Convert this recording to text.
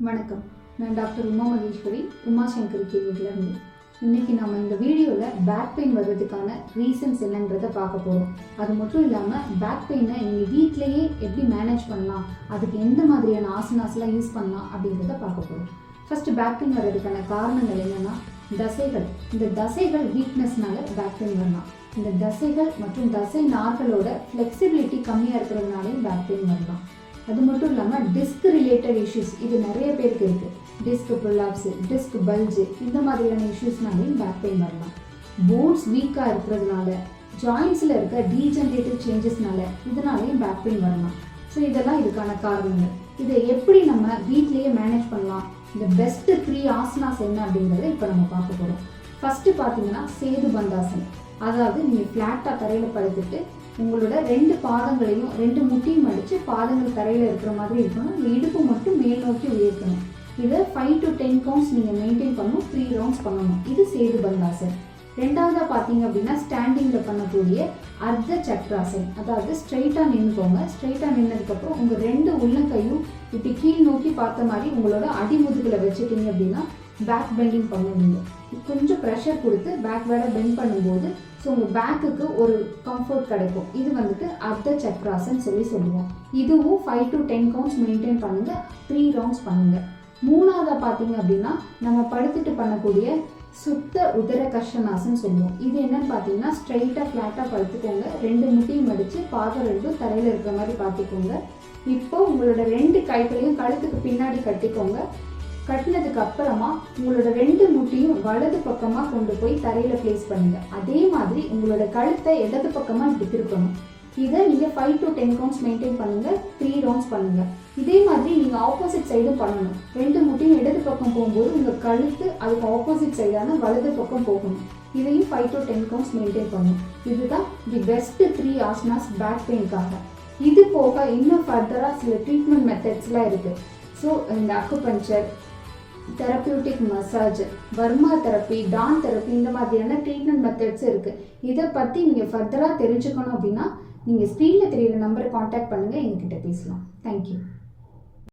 வணக்கம். நான் டாக்டர் உமா மகேஸ்வரி, உமாசங்கரி கிளினிக்லேருந்து. இன்றைக்கி நம்ம இந்த வீடியோவில் பேக் பெயின் வர்றதுக்கான ரீசன்ஸ் என்னன்றதை பார்க்க போகிறோம். அது மட்டும் இல்லாமல் பேக் பெயினை நீங்கள் வீட்டிலையே எப்படி மேனேஜ் பண்ணலாம், அதுக்கு எந்த மாதிரியான ஆசனாஸ்லாம் யூஸ் பண்ணலாம் அப்படின்றத பார்க்க போகிறோம். ஃபஸ்ட்டு பேக் பெயின் வர்றதுக்கான காரணங்கள் என்னென்னா தசைகள். இந்த தசைகள் வீக்னஸ்னால பேக் பெயின் வரலாம். இந்த தசைகள் மற்றும் தசை நார்களோட ஃப்ளெக்சிபிலிட்டி கம்மியாக இருக்கிறதுனாலையும் பேக் பெயின் வரலாம். அது மட்டும் இல்லாமல் டிஸ்க் ரிலேட்டட் இஷ்யூஸ், இது நிறைய பேருக்கு இருக்குது. டிஸ்க் ப்ரொலாப்ஸு, டிஸ்க் பல்ஜு, இந்த மாதிரியான இஷ்யூஸ்னாலையும் பேக் பெயின் வரலாம். போன்ஸ் வீக்காக இருக்கிறதுனால, ஜாயின்ஸில் இருக்க டீஜெனரேட்டிவ் சேஞ்சஸ்னால இதனாலையும் பேக் பெயின் வரலாம். ஸோ இதெல்லாம் இதுக்கான காரணங்கள். இதை எப்படி நம்ம வீட்லேயே மேனேஜ் பண்ணலாம், இந்த பெஸ்ட்டு 3 ஆசனாஸ் என்ன அப்படிங்கிறத இப்போ நம்ம பார்க்க போகிறோம். ஃபஸ்ட்டு பார்த்தீங்கன்னா சேது பந்தாசன். அதாவது நீங்கள் ஃப்ளாட்டாக தரையில் படுத்துட்டு உங்களோட 2 பாதங்களையும் 2 முட்டியும் அடித்து பாதங்கள் தரையில் இருக்கிற மாதிரி இருக்கணும். இந்த இடுப்பு மட்டும் மேல் நோக்கி உயர்த்தணும். இதை 5 to 10 கவுண்ட்ஸ் நீங்கள் மெயின்டைன் பண்ணணும். 3 ரவுண்ட்ஸ் பண்ணணும். இது சேது பந்தாசன். ரெண்டாவதாக பார்த்தீங்க அப்படின்னா ஸ்டாண்டிங்கில் பண்ணக்கூடிய அர்த்த சக்ராசன். அதாவது ஸ்ட்ரைட்டாக நின்றுக்கோங்க. ஸ்ட்ரைட்டாக நின்னதுக்கப்புறம் உங்கள் 2 உள்ளங்கையும் இப்படி கீழ் நோக்கி பார்த்த மாதிரி உங்களோட அடிமுதுகில் வச்சுட்டீங்க அப்படின்னா பேக் பெண்டிங் பண்ணுவீங்க. கொஞ்சம் ப்ரெஷர் கொடுத்து பேக் வேலை பெண்ட் பண்ணும்போது ஸோ உங்கள் பேக்குக்கு ஒரு கம்ஃபர்ட் கிடைக்கும். இது வந்துட்டு அர்த்த சக்ராசன் சொல்லுவோம். இதுவும் 5 to 10 கவுண்ட்ஸ் மெயின்டைன் பண்ணுங்கள். 3 ரவுண்ட்ஸ் பண்ணுங்கள். மூணாவதாக பார்த்தீங்க அப்படின்னா நம்ம படுத்துட்டு பண்ணக்கூடிய சுத்த உதர கர்ஷனாசன் சொல்லுவோம். இது என்னன்னு பார்த்தீங்கன்னா ஸ்ட்ரைட்டாக ஃப்ளாட்டாக படுத்துக்கோங்க. 2 முட்டியும் அடித்து பாதம் 2 தரையில் இருக்கிற மாதிரி பார்த்துக்கோங்க. இப்போ உங்களோட 2 கைகளையும் கழுத்துக்கு பின்னாடி கட்டிக்கோங்க. கட்டினதுக்கு அப்புறமா உங்களோட 2 முட்டியும் வலது பக்கமாக கொண்டு போய் தரையில் பிளேஸ் பண்ணுங்க. அதே மாதிரி உங்களோட கழுத்தை இடது பக்கமாக இப்படி திருப்பணும். இதை நீங்கள் 5 to 10 கவுண்ட்ஸ் மெயின்டைன் பண்ணுங்கள். 3 ரவுண்ட்ஸ் பண்ணுங்கள். இதே மாதிரி நீங்கள் ஆப்போசிட் சைடும் பண்ணணும். 2 முட்டியும் இடது பக்கம் போகும்போது உங்கள் கழுத்து அதுக்கு ஆப்போசிட் சைடான வலது பக்கம் போகணும். இதையும் 5 to 10 கவுண்ட்ஸ் மெயின்டைன் பண்ணணும். இதுதான் தி பெஸ்ட் 3 ஆசனாஸ் பேக் பெயின்காக. இது போக இன்னும் ஃபர்தராக சில ட்ரீட்மெண்ட் மெத்தட்ஸ்லாம் இருக்குது. ஸோ இந்த acupuncture, therapeutic massage, varma therapy, டான் தெரப்பி, இந்த மாதிரியான ட்ரீட்மெண்ட் மெத்தட்ஸ் இருக்குது. இதை பற்றி நீங்கள் ஃபர்தராக தெரிஞ்சுக்கணும் அப்படின்னா நீங்கள் ஸ்க்ரீனில் தெரியிற நம்பரை காண்டாக்ட் பண்ணுங்கள், எங்ககிட்ட பேசலாம். தேங்க்யூ.